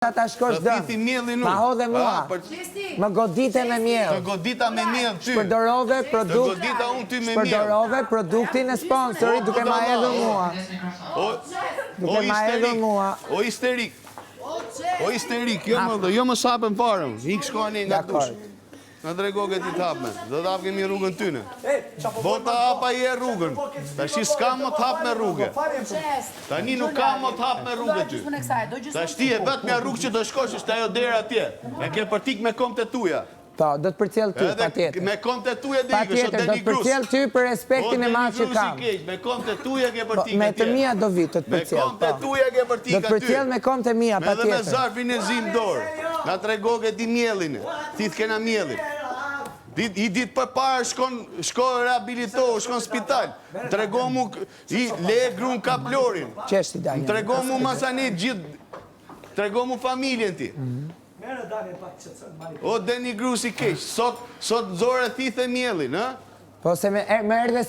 Ta shkosh dëm. Fithi mielin Ma hodhe mua. Më godite me miell. Të godita me miell ty. Shpërdorove produkt. Të godita unë ty me miell. Shpërdorove produktin e sponsorit duke ma hedhur mua. Duke ma hedhur mua. O histerik. O histerik, jo më sapën parëm. Hik shkoni nga dush. Në drego këti t'hapme. Dhe t'hap kemi rrugën tyne. Bota hapa i e rrugën. Ta shi s'ka më t'hap me rrugë. Ta një nuk ka më t'hap me rrugë ty. Ta shti e vetë me rrugë që të shkosh është ajo dera atje. E ke përtik me kom të tuja. Po, do të përcjell ty, pa tjetër. Me kom të tuja dhe ikë, do të përcjell ty për respektin e madh që kam. Me kom të tuja ke përtik atje. Me të mia do vi të përcjell. Me kom të tuja ke përtik aty. Do të përcjell me kom të mia, pa tjetër. Me dhe me zarfin e zim dorë. Nga trego këti mielin. Thith kena mielin. I ditë për parë shko rehabilitohu, shkon spital. Trego mu, le grun kaplorin. Qeshti da një. Trego mu masanit gjithë, trego mu familjen ti. O, deni gru si keq, sot zore thithë e mielin, ha? Po se me erdhe